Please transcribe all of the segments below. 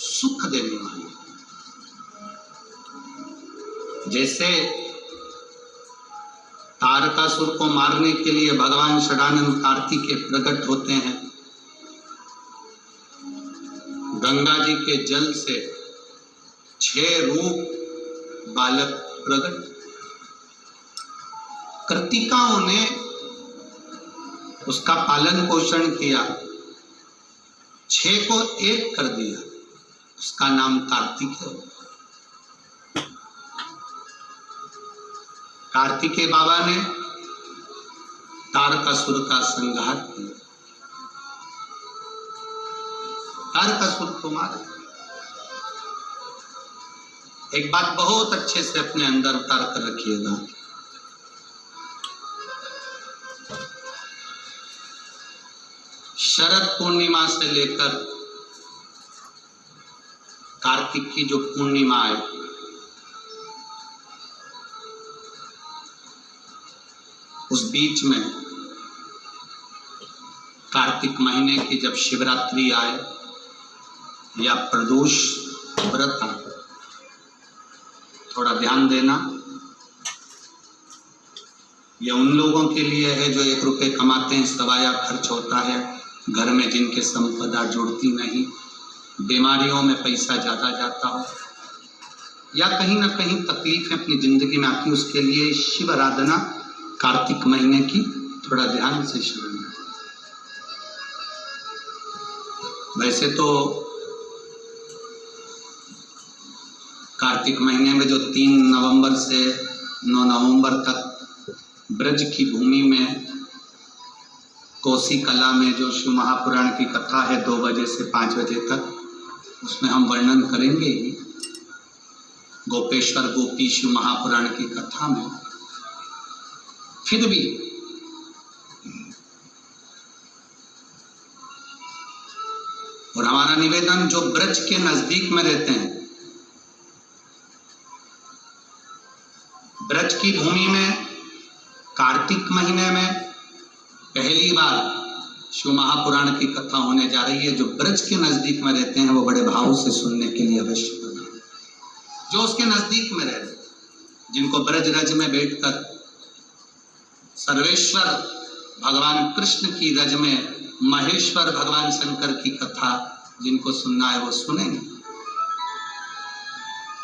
सुख देने वाली। जैसे तारकासुर को मारने के लिए भगवान षडानंद कार्तिकेय प्रकट होते हैं, गंगा जी के जल से 6 रूप बालक प्रकट, कृतिकाओं ने उसका पालन पोषण किया, 6 को 1 कर दिया, उसका नाम कार्तिकेय। कार्तिकेय बाबा ने तारकासुर का संहार किया, तारकासुर को मारा। एक बात बहुत अच्छे से अपने अंदर उतार कर रखिएगा, शरद पूर्णिमा से लेकर कार्तिक की जो पूर्णिमा है, उस बीच में कार्तिक महीने की जब शिवरात्रि आए या प्रदोष व्रत आए, थोड़ा ध्यान देना। यह उन लोगों के लिए है जो 1 रुपये कमाते हैं, सवाया खर्च होता है, घर में जिनके संपदा जुड़ती नहीं, बीमारियों में पैसा ज्यादा जाता हो, या कहीं ना कहीं तकलीफें अपनी जिंदगी में आती, उसके लिए शिव आराधना कार्तिक महीने की थोड़ा ध्यान से सुनना। वैसे तो कार्तिक महीने में जो 3 नवंबर से 9 नवंबर तक ब्रज की भूमि में कोसी कला में जो शिव महापुराण की कथा है 2 बजे से 5 बजे तक, उसमें हम वर्णन करेंगे ही। गोपेश्वर गोपी शिव महापुराण की कथा में फिर भी और हमारा निवेदन, जो ब्रज के नजदीक में रहते हैं, ब्रज की भूमि में कार्तिक महीने में पहली बार शिव महापुराण की कथा होने जा रही है। जो ब्रज के नजदीक में रहते हैं वो बड़े भाव से सुनने के लिए अवश्य बना, जो उसके नजदीक में रहे, जिनको ब्रज रज में बैठकर सर्वेश्वर भगवान कृष्ण की रज में महेश्वर भगवान शंकर की कथा जिनको सुनना है वो सुनेंगे।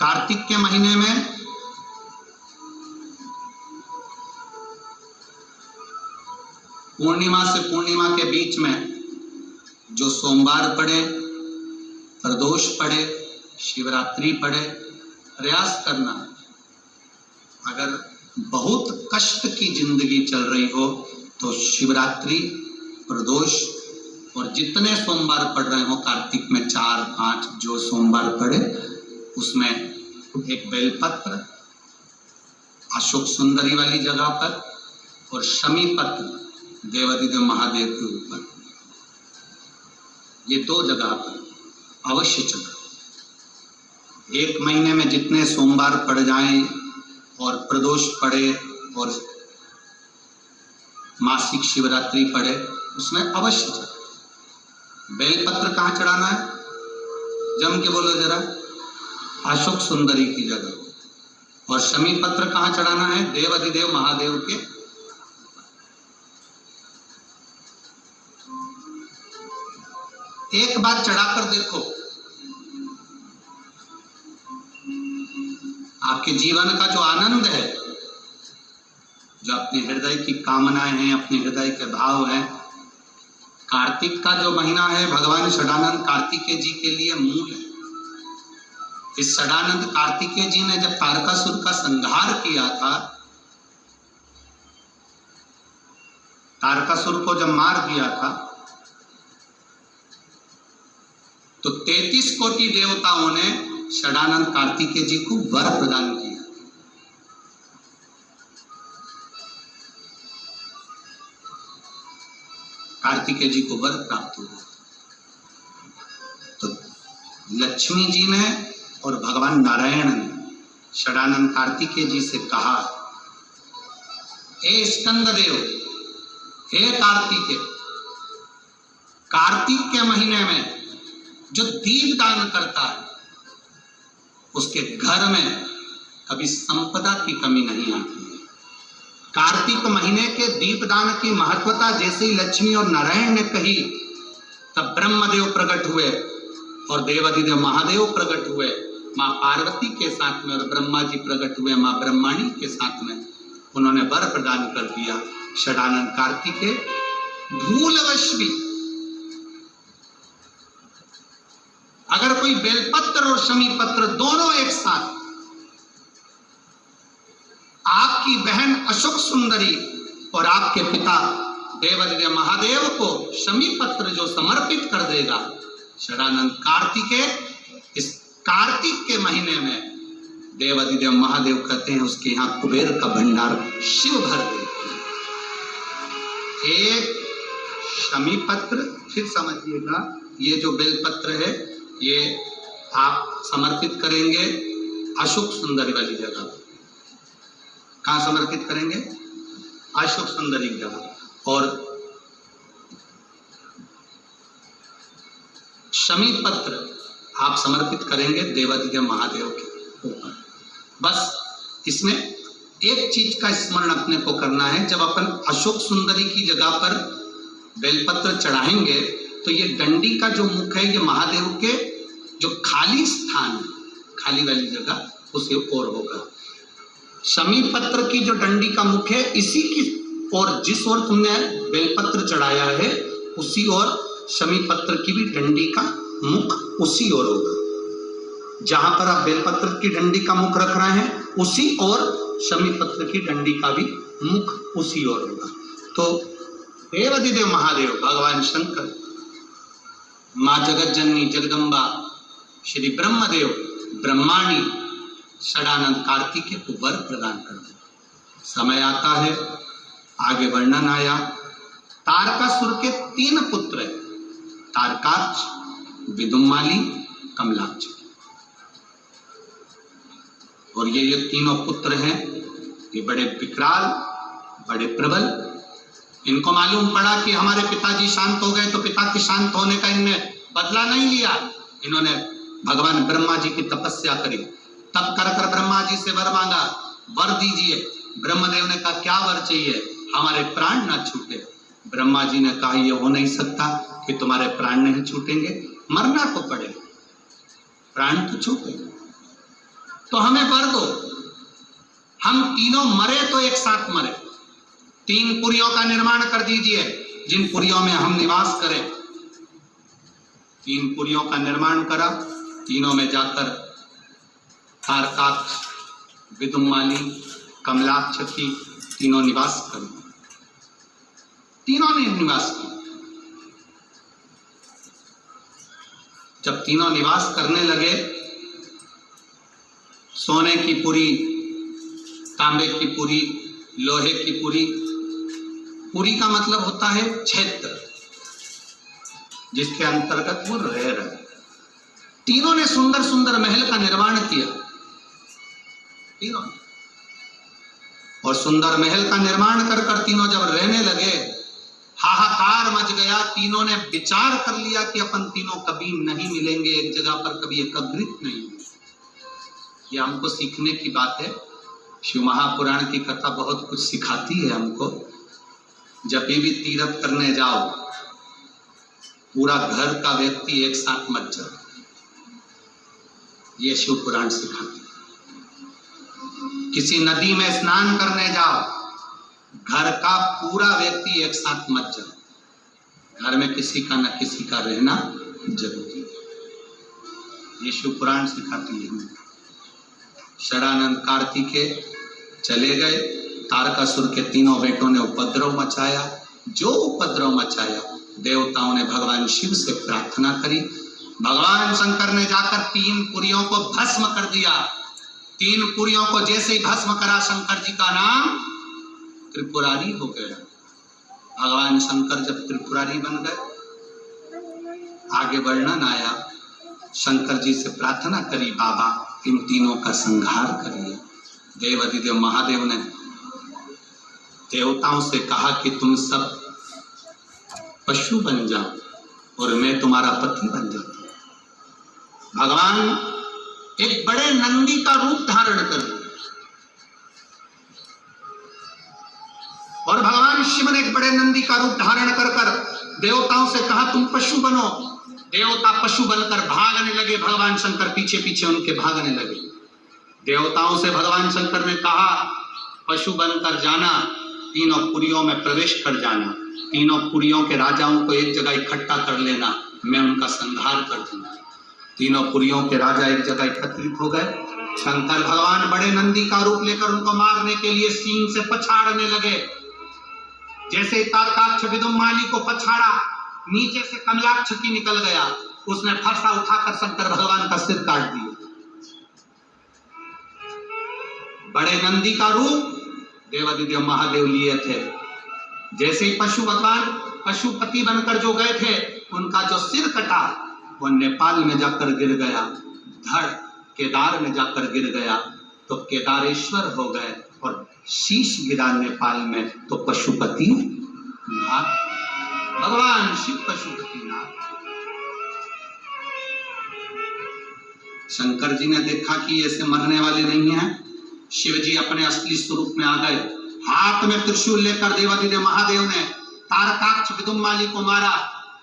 कार्तिक के महीने में पूर्णिमा से पूर्णिमा के बीच में जो सोमवार पड़े, प्रदोष पड़े, शिवरात्रि पड़े, प्रयास करना, अगर बहुत कष्ट की जिंदगी चल रही हो तो शिवरात्रि, प्रदोष और जितने सोमवार पड़ रहे हो कार्तिक में 4, 5 जो सोमवार पड़े, उसमें एक बेलपत्र अशोक सुंदरी वाली जगह पर और शमी पत्र देवाधिदेव महादेव के ऊपर, ये 2 जगह पर अवश्य चढ़ा। 1 महीने में जितने सोमवार पड़ जाएं और प्रदोष पड़े और मासिक शिवरात्रि पड़े, उसमें अवश्य चढ़ा। बेलपत्र कहाँ चढ़ाना है? जम के बोलो जरा। अशोक सुंदरी की जगह। और शमी पत्र कहाँ चढ़ाना है? देवाधिदेव महादेव के। एक बार चढ़ाकर देखो, आपके जीवन का जो आनंद है, जो अपने हृदय की कामनाएं हैं, अपने हृदय के भाव हैं, कार्तिक का जो महीना है भगवान षडानंद कार्तिकेय जी के लिए मूल है। इस षडानंद कार्तिकेय जी ने जब तारकासुर का संहार किया था, तारकासुर को जब मार दिया था, तो 33 कोटि देवताओं ने षडानंद कार्तिकेय जी को वर प्रदान किया। कार्तिकेय जी को वर प्राप्त हुआ। तो लक्ष्मी जी ने और भगवान नारायण ने षडानंद कार्तिकेय जी से कहा, हे स्कंददेव, हे कार्तिकेय, कार्तिक के महीने में जो दीप दान करता है उसके घर में कभी संपदा की कमी नहीं आती है। कार्तिक महीने के दीपदान की महत्वता जैसे ही लक्ष्मी और नारायण ने कही तब ब्रह्मदेव प्रकट हुए और देवाधिदेव महादेव प्रकट हुए माँ पार्वती के साथ में, और ब्रह्मा जी प्रकट हुए माँ ब्रह्माणी के साथ में। उन्होंने वर प्रदान कर दिया। षडानन कार्तिकेय भूलवश भी अगर कोई बेलपत्र और शमी पत्र दोनों एक साथ आपकी बहन अशोक सुंदरी और आपके पिता देवाधिदेव महादेव को शमी पत्र जो समर्पित कर देगा, षडानंद कार्तिकेय इस कार्तिक के महीने में देवाधिदेव महादेव कहते हैं उसके यहाँ कुबेर का भंडार शिव भर देते हैं। एक शमी पत्र, फिर समझिएगा, ये जो बेलपत्र है ये आप समर्पित करेंगे अशोक सुंदरी वाली जगह पर। कहाँ समर्पित करेंगे? अशोक सुंदरी की जगह। और शमी पत्र आप समर्पित करेंगे देवाधिदेव महादेव के ऊपर। बस इसमें एक चीज का स्मरण अपने को करना है, जब अपन अशोक सुंदरी की जगह पर बेलपत्र चढ़ाएंगे तो ये डंडी का जो मुख है ये महादेव के जो खाली स्थान है, खाली वाली जगह उसे ओर होगा। शमी पत्र की जो डंडी का मुख है इसी की ओर, जिस ओर तुमने बेलपत्र चढ़ाया है उसी ओर शमी पत्र की भी डंडी का मुख उसी ओर होगा। जहां पर आप बेलपत्र की डंडी का मुख रख रहे हैं उसी ओर शमी पत्र की डंडी का भी मुख उसी ओर होगा। तो देवाधिदेव महादेव भगवान शंकर, माँ जगत जननी जगदम्बा, श्री ब्रह्मदेव ब्रह्माणी षडानंद कार्तिकेय को वर प्रदान कर दे। समय आता है, आगे वर्णन आया, तारकासुर के 3 पुत्र हैं, तारकाक्ष, विदुम्माली, कमलाक्ष। और ये तीनों पुत्र हैं, ये बड़े विकराल, बड़े प्रबल। इनको मालूम पड़ा कि हमारे पिताजी शांत हो गए तो पिता के शांत होने का इनने बदला नहीं लिया। इन्होंने भगवान ब्रह्मा जी की तपस्या करी, तब कर ब्रह्मा जी से वर मांगा, वर दीजिए। ब्रह्मदेव ने कहा क्या वर चाहिए? हमारे प्राण ना छूटे। ब्रह्मा जी ने कहा यह हो नहीं सकता कि तुम्हारे प्राण नहीं छूटेंगे, मरना तो पड़ेगा, प्राण तो छूटेंगे, तो हमें वर दो। हम तीनों मरे तो एक साथ मरे। 3 पुरियों का निर्माण कर दीजिए जिन पुरियों में हम निवास करें। 3 पुरियों का निर्माण करा, तीनों में जाकर तारकाक्ष, विदुम्माली, कमलाक्ष की तीनों निवास करें। तीनों ने निवास किया। जब तीनों निवास करने लगे, सोने की पुरी, तांबे की पुरी, लोहे की पुरी। पुरी का मतलब होता है क्षेत्र जिसके अंतर्गत वो रह रहे। तीनों ने सुंदर सुंदर महल का निर्माण किया, तीनों। और सुंदर महल का निर्माण कर तीनों जब रहने लगे, हाहाकार मच गया। तीनों ने विचार कर लिया कि अपन तीनों कभी नहीं मिलेंगे एक जगह पर, कभी एकत्रित नहीं होंगे। ये हमको सीखने की बात है। शिव महापुराण की कथा बहुत कुछ सिखाती है हमको। जब भी तीर्थ करने जाओ, पूरा घर का व्यक्ति एक साथ मत जाओ, ये शिव पुराण सिखाती है। किसी नदी में स्नान करने जाओ, घर का पूरा व्यक्ति एक साथ मत जाओ, घर में किसी का न किसी का रहना जरूरी है। ये शिव पुराण सिखाती है हमें। षडानंद कार्तिकेय चले गए। तारकासुर के तीनों बेटों ने उपद्रव मचाया। जो उपद्रव मचाया, देवताओं ने भगवान शिव से प्रार्थना करी। भगवान शंकर ने जाकर 3 पुरियों को भस्म कर दिया। 3 पुरियों को जैसे ही भस्म करा, शंकर जी का नाम त्रिपुरारी हो गया। भगवान शंकर जब त्रिपुरारी बन गए, आगे वर्णन आया, शंकर जी से प्रार्थना करी, बाबा इन तीनों का संहार करिए। देवाधिदेव महादेव ने देवताओं से कहा कि तुम सब पशु बन जाओ और मैं तुम्हारा पति बन जाता हूं। भगवान एक बड़े नंदी का रूप धारण कर लिए और भगवान शिव ने एक बड़े नंदी का रूप धारण कर कर देवताओं से कहा तुम पशु बनो। देवता पशु बनकर भागने लगे, भगवान शंकर पीछे पीछे उनके भागने लगे। देवताओं से भगवान शंकर ने कहा पशु बनकर जाना, तीनों पुरियों में प्रवेश कर जाना, तीनों पुरियों के राजाओं को एक जगह इकट्ठा कर लेना, मैं उनका संहार कर दूंगा। तीनों पुरियों के राजा एक जगह एकत्रित हो गए। शंकर भगवान बड़े नंदी का रूप लेकर उनको मारने के लिए सींग से पछाड़ने लगे। जैसे तारकाक्ष विदुम्माली को पछाड़ा, नीचे से कमलाक्ष की निकल गया, उसने फरसा उठाकर शंकर भगवान का सिर काट दिया। बड़े नंदी का रूप देवादिदेव महादेव लिए थे। जैसे ही पशु भगवान पशुपति बनकर जो गए थे, उनका जो सिर कटा वो नेपाल में जाकर गिर गया, धड़ केदार में जाकर गिर गया, तो केदारेश्वर हो गए। और शीश गिरा नेपाल में तो पशुपति नाथ, भगवान शिव पशुपति नाथ। शंकर जी ने देखा कि ऐसे मरने वाले नहीं हैं। शिव जी अपने असली स्वरूप में आ गए। हाथ में त्रिशूल लेकर देवादिदेव महादेव ने तारकाक्ष विदुम्माली को मारा।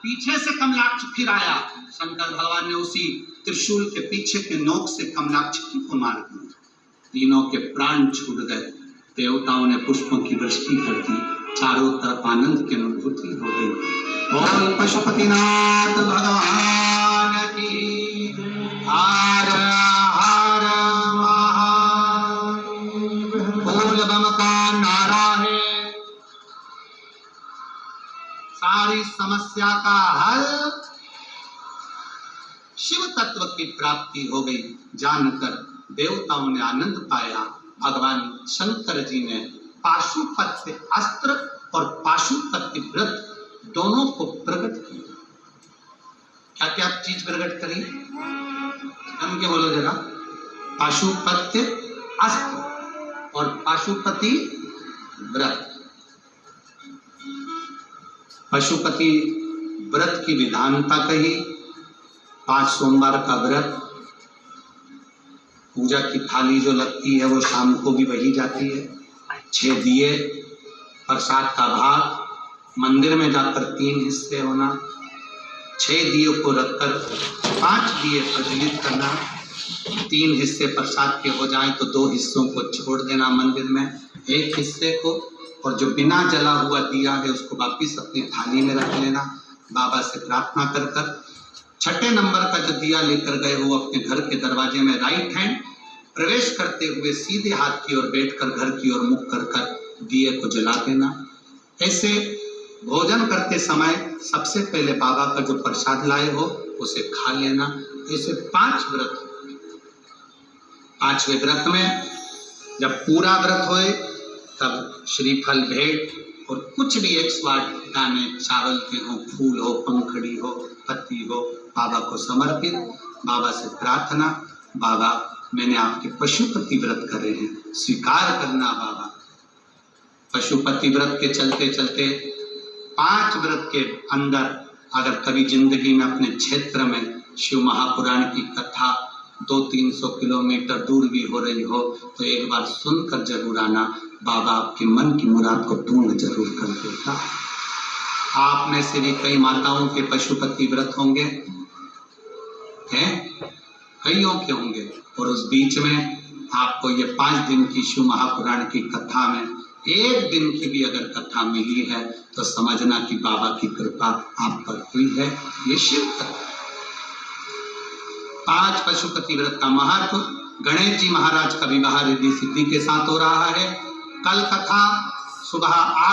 पीछे से कमलाक्ष फिर आया। शंकर भगवान ने उसी त्रिशूल के पीछे के नोक से कमलाक्ष को मार दिया। तीनों के प्राण छूट गए। देवताओं ने पुष्पों की वृष्टि कर दी। चारों तरफ आनंद की अनुभूति हो गई। बोल पशुपतिनाथ भगवान की। हर हर महादेव। बोल बम का नारा है, सारी समस्या का हल। शिव तत्व की प्राप्ति हो गई। जानकर देवताओं ने आनंद पाया। भगवान शंकर जी ने पाशुपत्य अस्त्र और पाशुपत्य व्रत दोनों को प्रकट किया। क्या क्या चीज प्रकट करी? हम क्या बोलो जरा? पाशुपत्य अस्त्र और पाशुपति व्रत। पशुपति व्रत की विधानता कही। 5 सोमवार का व्रत, पूजा की थाली जो लगती है वो शाम को भी वही जाती है। 6 दिए, प्रसाद का भाग, मंदिर में जाकर 3 हिस्से होना, 6 दियों को रखकर 5 दिए प्रज्वलित करना, 3 हिस्से प्रसाद के हो जाएं तो 2 हिस्सों को छोड़ देना मंदिर में, 1 हिस्से को, और जो बिना जला हुआ दिया है उसको वापिस अपनी थाली में रख लेना। बाबा से प्रार्थना कर कर 6ठे नंबर का जो दिया लेकर गए वो अपने घर के दरवाजे में राइट हैंड प्रवेश करते हुए सीधे हाथ की ओर बैठकर घर की ओर मुख कर कर दिए को जला देना। ऐसे भोजन करते समय सबसे पहले बाबा का जो प्रसाद लाए हो उसे खा लेना। ऐसे 5 व्रत। 5वें व्रत में जब पूरा व्रत होए तब श्रीफल भेंट और कुछ भी 108 दाने चावल के हो, फूल हो, पंखड़ी हो, पत्ती हो, बाबा को समर्पित। बाबा से प्रार्थना, बाबा मैंने आपके पशुपति व्रत करे हैं, स्वीकार करना बाबा। पशुपति व्रत के चलते चलते 5 व्रत के अंदर अगर कभी जिंदगी में अपने क्षेत्र में शिव महापुराण की कथा 200-300 किलोमीटर दूर भी हो रही हो तो एक बार सुनकर जरूर आना। बाबा आपके मन की मुराद को पूर्ण जरूर कर देगा। आप में से भी कई माताओं के पशुपति व्रत होंगे, हैं? कईयों के होंगे। और उस बीच में आपको ये 5 दिन की शिव महापुराण की कथा में 1 दिन की भी अगर कथा मिली है तो समझना कि बाबा की कृपा आप पर हुई है। ये शिव कथा। 5 पशुपति व्रत का महत्व। गणेश जी महाराज का विवाह रिद्धि सिद्धि के साथ हो रहा है। कल कथा सुबह 8